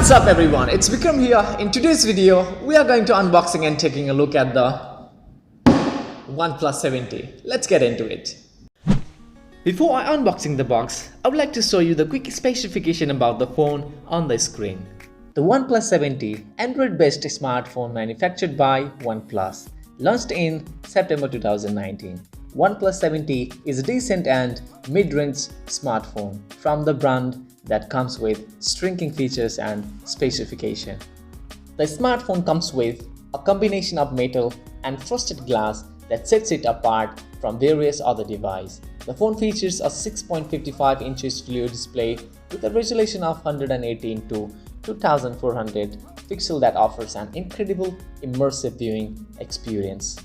What's up everyone, it's Vikram here. In today's video, we are going to unboxing and taking a look at the Oneplus 70. Let's get into it. Before I unboxing the box, I would like to show you the quick specification about the phone on the screen. The Oneplus 70, Android-based smartphone manufactured by Oneplus, launched in September 2019. Oneplus 70 is a decent and mid-range smartphone from the brand that comes with striking features and specification. The smartphone comes with a combination of metal and frosted glass that sets it apart from various other devices. The phone features a 6.55 inches fluid display with a resolution of 118 to 2400 pixels that offers an incredible immersive viewing experience.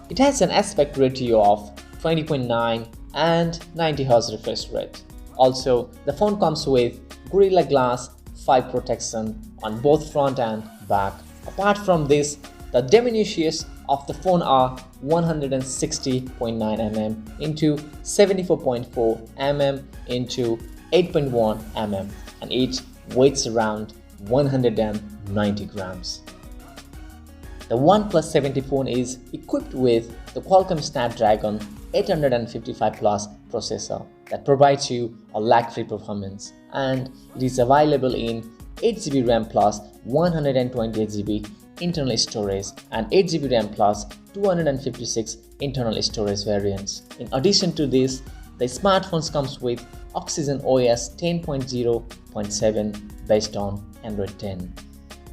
It has an aspect ratio of 20.9 and 90Hz refresh rate. Also, the phone comes with Gorilla Glass 5 protection on both front and back. Apart from this, the dimensions of the phone are 160.9 mm into 74.4 mm into 8.1 mm and each weighs around 190 grams. The Oneplus 70 phone is equipped with the Qualcomm Snapdragon 855 Plus processor that provides you a lag-free performance, and it is available in 8GB RAM plus 128GB internal storage and 8GB RAM plus 256 internal storage variants. In addition to this, the smartphone comes with Oxygen OS 10.0.7 based on Android 10.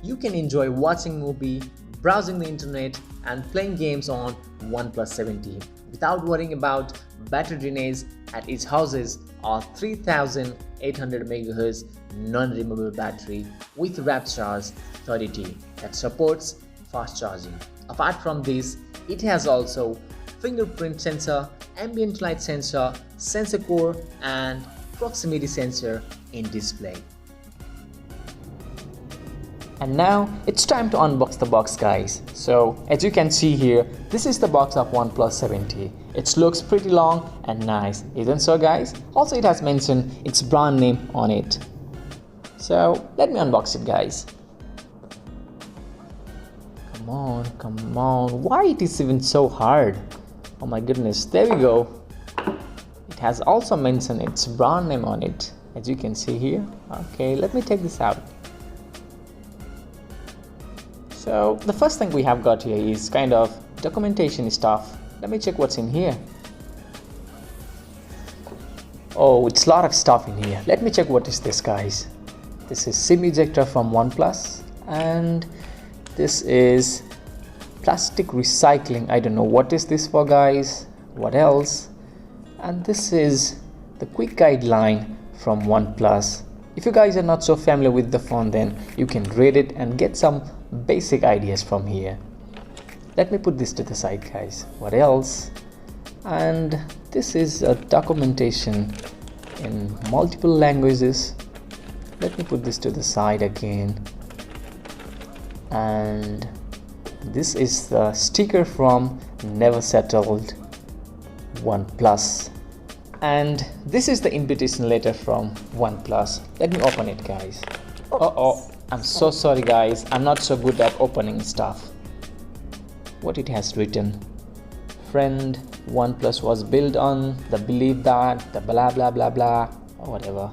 You can enjoy watching movie, browsing the internet and playing games on Oneplus 70 without worrying about battery drainage, at its houses a 3800 mAh non-removable battery with rapid charge 30T that supports fast charging. Apart from this, it has also fingerprint sensor, ambient light sensor, sensor core and proximity sensor in display. And now it's time to unbox the box, guys. So as you can see here, this is the box of Oneplus 70. It looks pretty long and nice, isn't so, guys? Also, it has mentioned its brand name on it. So let me unbox it, guys. Come on, why it is even so hard? Oh my goodness, there we go. It has also mentioned its brand name on it, as you can see here. Okay, let me take this out. So the first thing we have got here is kind of documentation stuff. Let me check what's in here. Oh, it's a lot of stuff in here. Let me check what is this, guys. This is SIM ejector from Oneplus, and this is plastic recycling. I don't know what is this for, guys. What else? And this is the quick guideline from Oneplus. If you guys are not so familiar with the phone, then you can read it and get some basic ideas from here. Let me put this to the side, guys. What else? And this is a documentation in multiple languages. Let me put this to the side again. And this is the sticker from Never Settled Oneplus. And this is the invitation letter from Oneplus. Let me open it, guys. I'm so sorry, guys. I'm not so good at opening stuff. What it has written: friend, Oneplus was built on the belief that the blah blah blah blah or whatever.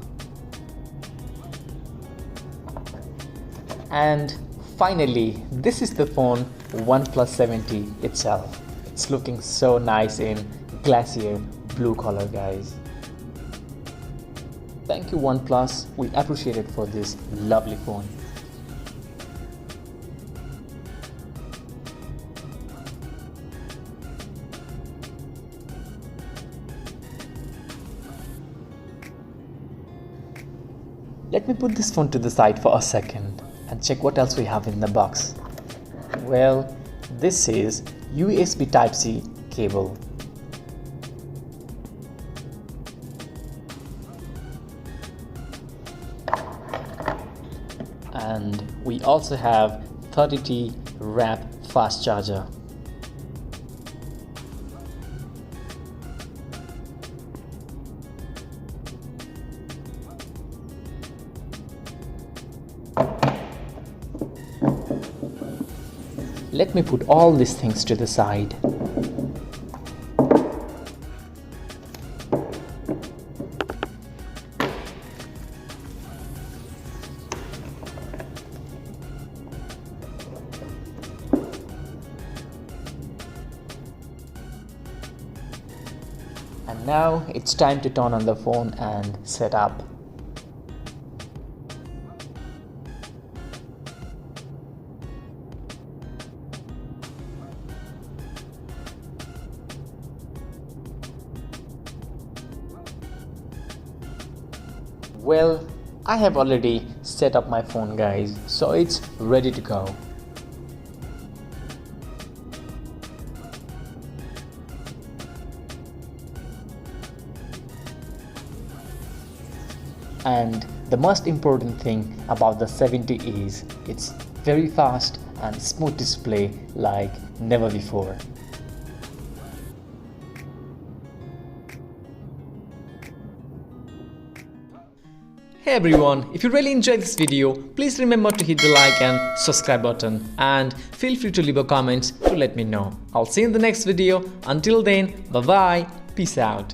And finally, this is the phone Oneplus 70 itself. It's looking so nice in glacier blue color, guys. Thank you, Oneplus. We appreciate it for this lovely phone. Let me put this phone to the side for a second and check what else we have in the box. Well, this is USB Type-C cable. And we also have 30T wrap fast charger. let me put all these things to the side. And now it's time to turn on the phone and set up. Well, I have already set up my phone, guys, so it's ready to go. And the most important thing about the 70 is it's very fast and smooth display like never before. Hey everyone, if you really enjoyed this video, please remember to hit the like and subscribe button, and feel free to leave a comment to let me know. I'll see you in the next video. Until then, bye bye, peace out.